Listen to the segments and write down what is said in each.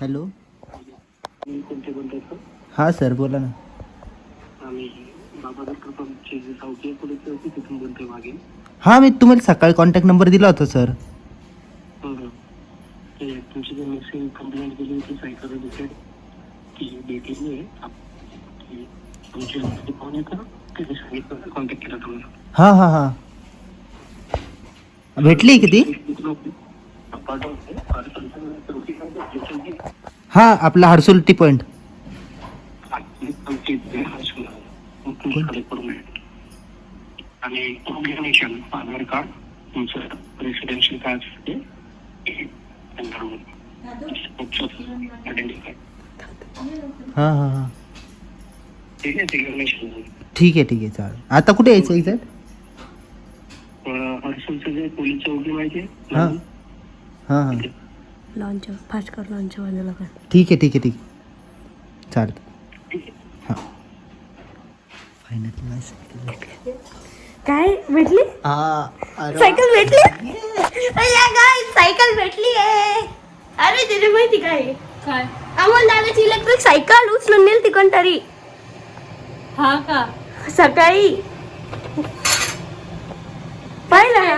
Hello. कोणते बोलताय sir? हां सर बोला ना. आम्ही बाबा डॉक्टर पंपची सावकी पोलीस चौकी तिथून बोलतोय मागे. हां मी तुम्हाला सकाळी कॉन्टॅक्ट नंबर दिला होता सर. ते तुमची जे मिसिंग कंप्लेंट दिली होती सायकोलॉजिस्ट की भेटली आहे की तुमची फोन येतो त्याने सांगितलं कॉन्टॅक्ट केला तुम्हाला. हां हां हां भेटली किती? हां आपला हर्सुल टी पॉइंट. आणि इन्फॉर्मेशन आधार कार्ड तुमचं रेसिडेन्शियल कार्ड हां हां हां ठीक आहे सिग्नेचर. ठीक आहे चालेल. आता कुठे यायचं एक्झॅक्ट? हर्सुलचं जे पोलीस चौकी माहिती आहे हां हां हां लॉन्च फास्ट कर लॉन्च बाजूला कर. ठीक आहे चालेल. हां फायनली सायकल काय भेटली? हां सायकल भेटली. सायकल भेटली आहे. अरे तुला माहिती काय अमोल दादाची इलेक्ट्रिक सायकल उचलून नेल ती कोणतरी. हा का? सकाळी पाहिलं ना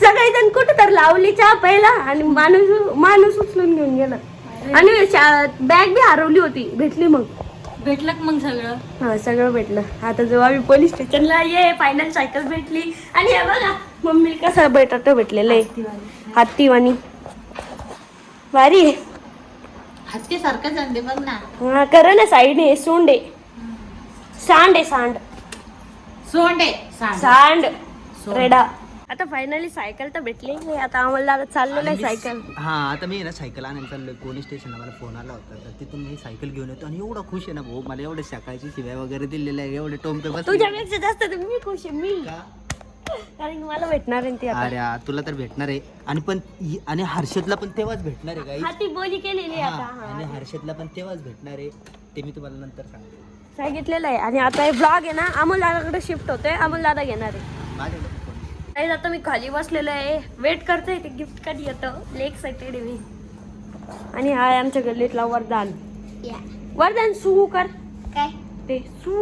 सकाळी त्यांनी कुठं तर लावली चहा पहिला आणि माणूस उचलून घेऊन गेला आणि बॅग बी हरवली होती. भेटली मग भेटलं का मग सगळं? हा सगळं भेटलं. आता जेव्हा आम्ही पोलीस स्टेशनला ये फायनल सायकल भेटली आणि हे बघा मम्मी कसं भेटलेलं आहे हत्तीवाणी भारी आहे. हत्ती सारखं जाते बघ ना. हा कर ना साईडने सोंड आहे सांड आहे सांड रेडा. आता फायनली सायकल तर भेटली नाही. आता आम्हाला चाललेलं आहे सायकल. हां आता मी ना सायकल आणायला चाललोय पोलीस स्टेशनला. मला फोन आला होता तर तिथून मी सायकल घेऊन येतो आणि एवढा खुश आहे ना भाऊ. मला एवढे सकाळची शिव्या वगैरे दिलेल्या आहे एवढे टोमटे बस. तुझ्यापेक्षा जास्त तर मी खुश आहे मी कारण की मला भेटणार आहे ती आता. अरे तुला तर भेटणार आहे आणि हर्षदला पण तेव्हाच भेटणार आहे हा ती बोली केलेली आहे आता. आणि हर्षदला पण तेव्हाच भेटणार आहे ते मी तुम्हाला नंतर सांगतो. सांगितलेलं आहे. आणि आता हे ब्लॉग आहे ना अमोल दादाकडे शिफ्ट होतोय. अमोल दादा घेणार आहे. माझ्याकडे काही आता मी खाली बसलेलो आहे वेट करतोय ते गिफ्ट कधी येतं. लय एक्साइटेड आहे मी. आणि हा आहे आमच्या गल्लीतला वरदान सू कर काय ते सू.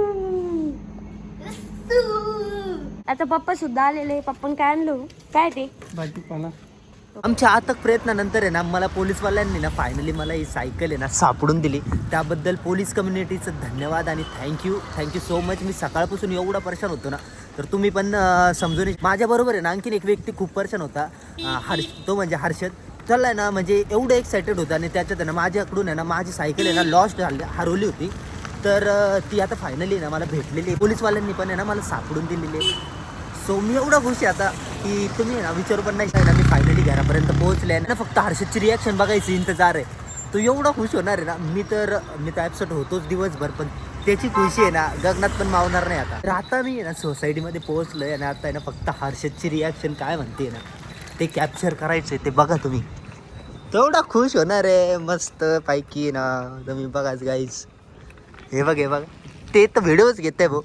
आता पप्पा सुद्धा आलेले. पप्पा काय आणलो काय ते भाजीपाला. आमच्या अथक प्रयत्नानंतर आहे ना मला पोलीसवाल्यांनी ना फायनली मला ही सायकल आहे ना सापडून दिली. त्याबद्दल पोलीस कम्युनिटीचं धन्यवाद आणि थँक्यू सो मच. मी सकाळपासून एवढा परेशान होतो ना तर तुम्ही पण समजून. माझ्याबरोबर आहे ना आणखीन एक व्यक्ती खूप परेशान होता तो म्हणजे हर्षद. चाललाय ना म्हणजे एवढं एक्सायटेड होता आणि त्याच्यात आहे ना माझ्याकडून आहे ना माझी सायकल आहे ना लॉस्ट हरवली होती. तर ती आता फायनली ना मला भेटलेली आहे. पोलीसवाल्यांनी पण आहे ना मला सापडून दिलेली आहे. सो मी एवढा खुश आहे आता की तुम्ही ना विचारू पण नाही ना. मी फायनली घरापर्यंत पोहोचले ना. फक्त हर्षदची रिॲक्शन बघायची इंतजार आहे. तो एवढा खुश होणार आहे ना. मी तर ॲब्सेंट होतोच दिवसभर पण त्याची खुशी आहे ना गगनात पण मावणार नाही आता. तर आता मी आहे ना सोसायटीमध्ये पोहोचलो आहे आणि आता आहे ना फक्त हर्षदची रिॲक्शन काय म्हणते ना ते कॅप्चर करायचं आहे. ते बघा तुम्ही तेवढा खुश होणार आहे मस्त पैकी ना. तुम्ही बघाच गाईज हे बघा ते तर व्हिडिओच घेत आहे भाऊ.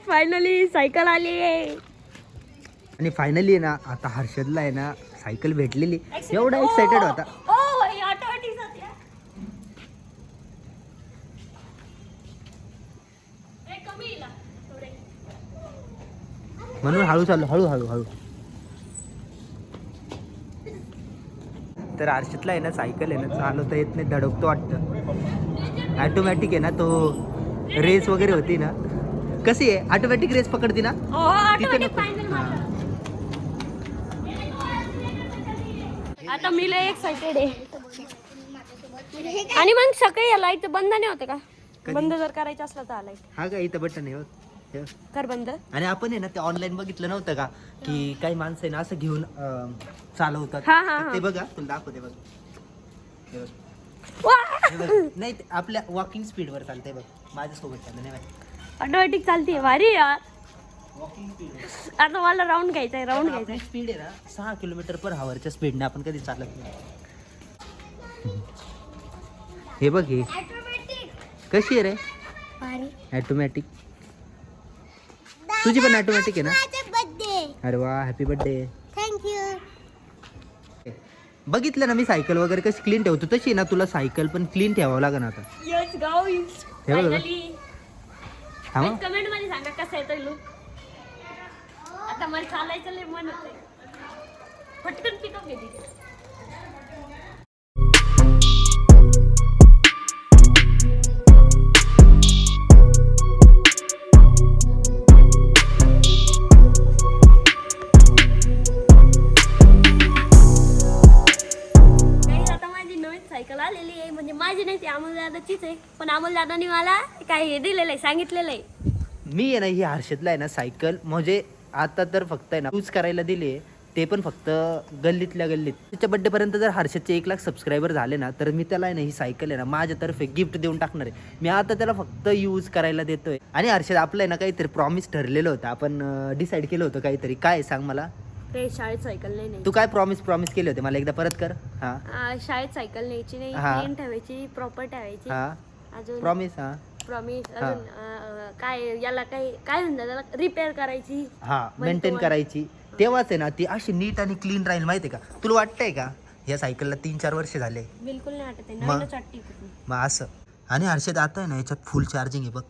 फायनली सायकल आली आहे. आणि फायनली ना आता हर्षदला आहे ना सायकल भेटलेली. एवढा एक्सायटेड होता. म्हणून हळू चालू हळू. तर हर्षदला आहे ना सायकल आहे ना चालवता येत नाही. धडकतो वाटतं. ॲटोमॅटिक आहे ना तो रेस वगैरे होती ना. कशी आहे ऑटोमॅटिक रेस पकडती ना तिथे नको. आता मी लय एक्साइटेड आहे. आणि मग सकाळी या लाईट बंद नाही होते का? बंद जर करायचं असलं तर लाईट हा का इथं बटन आहे कर बंद. आणि आपण आहे ना ते ऑनलाईन बघितलं नव्हतं का की काही माणसं आहे ना असं घेऊन चालवतात. ते बघा तुला दाखवते बघ. नाही आपल्या वॉकिंग स्पीड वर चालतंय बघ. माझ्यासोबत चाललं नाही ऑटोमॅटिक चालते. भारी यार. Walking speed. आता मला राऊंड घ्यायचंय. स्पीड आहे ना 6 किलोमीटर पर हवरच्या स्पीडने आपण कधी चालत नाही. हे बघ हे कशी आहे रे ऑटोमॅटिक. तुझी पण ऑटोमॅटिक आहे ना. अरे वा हॅपी बर्थडे. बघितलं ना मी सायकल वगैरे कशी क्लीन ठेवतो तशी ना तुला सायकल पण क्लीन ठेवावं लागेल आता. यस गाईस हे बघ. फायनली हा मग. कमेंट मध्ये सांगा कसं येतोय लुक. आता मला चालायचं लय मन होतंय. पटकन पिकअप घेते. सायकल आलेली आहे म्हणजे माझी नाही ती अमोल दादाचीच आहे. पण अमोल दादानी मला काय हे दिलेलं आहे सांगितलेलं आहे. मी आहे ना ही हर्षदला आहे ना सायकल म्हणजे आता तर फक्त आहे ना यूज करायला दिली आहे ते पण फक्त गल्लीतल्या गल्लीत. त्याच्या बड्डे पर्यंत जर हर्षदचे 1 लाख सबस्क्रायबर झाले ना तर मी त्याला आहे ना ही सायकल आहे ना माझ्यातर्फे गिफ्ट देऊन टाकणार आहे. मी आता त्याला फक्त यूज करायला देतोय. आणि हर्षद आपलं आहे ना काहीतरी प्रॉमिस ठरलेलं होतं आपण डिसाईड केलं होतं काहीतरी. काय सांग मला. ते शाळेत सायकल नाही तू काय प्रॉमिस केले होते मला एकदा परत कर. हा शाळेत सायकल न्यायची नाही. हा. क्लीन ठेवायची प्रॉपर ठेवायची. हा अजून प्रॉमिस. हा प्रॉमिस अजून काय याला काय म्हणतात त्याला रिपेअर करायची. हा मेंटेन करायची. तेव्हाच आहे ना ती अशी नीट आणि क्लीन राहील माहिती आहे का. तुला वाटतंय का या सायकलला 3-4 वर्ष झाले. बिलकुल नाही वाटत आहे. मग? नवीनच वाटते कुठली. मग असं. आणि हर्षद आता आहे ना याच्यात फुल चार्जिंग आहे बघ.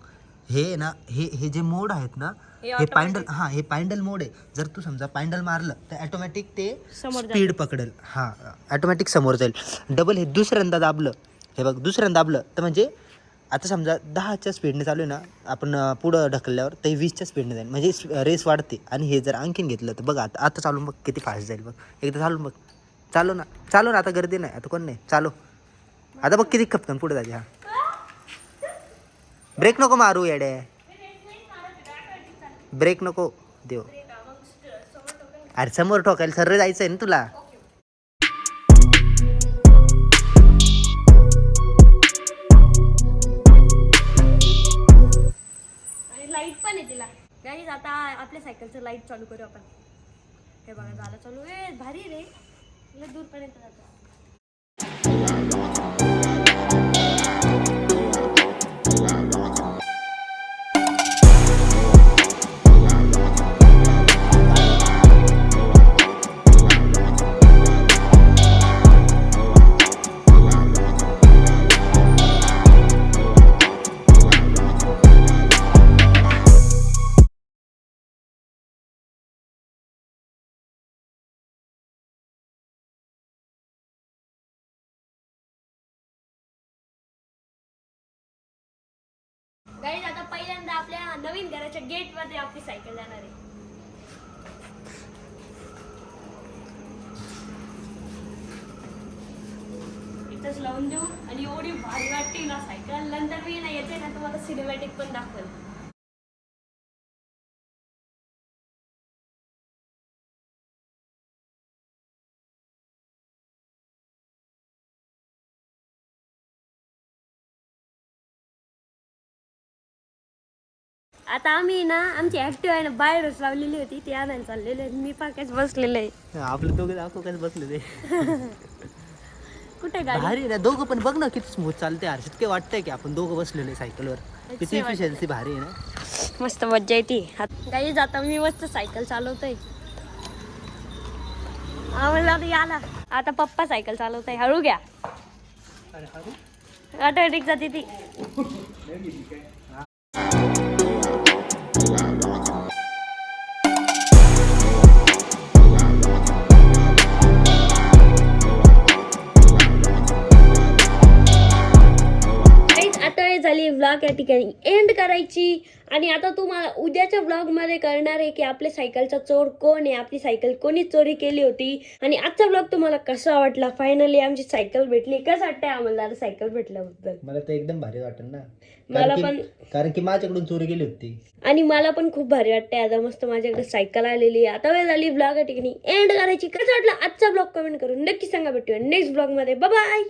हे ना हे जे मोड आहेत ना हे पॅन्डल. हा हे पॅन्डल मोड आहे. जर तू समजा पॅन्डल मारलं तर ऑटोमॅटिक ते समोर स्पीड पकडेल. हा ऑटोमॅटिक समोर जाईल. डबल हे दुसऱ्यांदा दाबलं. हे बघ दुसऱ्यांदा दाबलं तर म्हणजे आता समजा 10च्या स्पीडने चालू आहे ना आपण पुढं ढकलल्यावर ते 20च्या स्पीडने जाईल म्हणजे रेस वाढते. आणि हे जर आणखीन घेतलं तर बघ आता चालून बघ किती फास्ट जाईल बघ. एकदा चालून बघ. चालू ना आता गर्दी नाही आता कोण नाही. चालू आता बघ किती खपकन पुढे जाते. हा ब्रेक नको मारू येडे. ब्रेक नको देव. अरे समोर ठोकायला सर्व जायचंय ना तुला. लाईट पण आहे तिला. गाईज आता आपल्या सायकलचं लाईट चालू करू आपण. हे बघा झालं चालू. भारी रे लय दूरपर्यंत जातं. गाईज आता पहिल्यांदा आपल्या नवीन घराच्या गेट मध्ये आपली सायकल जाणार आहे. इथंच लावून देऊ. आणि एवढी भारी वाटते ना सायकल. नंतर मी ना येते ना तुम्हाला सिनेमॅटिक पण दाखवेल. आता आम्ही ना आमची ऍक्टिव्ह आहे ना बाहेरच लावलेली होती ती आणायला चाललेली आहे. मी पाकच बसलेलं आहे. आपलं दोघं दाखव कसं बसले ते. कुठे गाडी. भारी ना दोघं पण बघ ना किती स्मूथ चालते. हर्षद काय वाटतंय की आपण दोघं बसलेले सायकलवर. किती इफिशियन्सी भारी आहे ना. मस्त मज्जा येते. गाईज आता मी मस्त सायकल चालवतोय. आम्हाला याला आता पप्पा सायकल चालवताय. हळू घ्या. ऑटोमॅटिक जाते ती. झाली व्लॉग या ठिकाणी एंड करायची. आणि आता तुम्हाला उद्याच्या व्लॉगमध्ये करणार आहे की आपल्या सायकलचा चोर कोण आहे, आपली सायकल कोणी चोरी केली होती. आणि आजचा व्लॉग तुम्हाला कसा वाटला. फायनली आमची सायकल भेटली. कसं वाटतंय आम्हाला सायकल भेटल्याबद्दल. मला तर एकदम भारी वाटेल ना. मला पण कारण की माझ्याकडून चोरी गेली होती. आणि मला पण खूप भारी वाटतंय. आता मस्त माझ्याकडे सायकल आलेली. आता वेळ झाली व्लॉग या ठिकाणी एंड करायची. कसं वाटलं आजचा व्लॉग कमेंट करून नक्की सांगा. भेटूया नेक्स्ट व्लॉग मध्ये. Bye bye.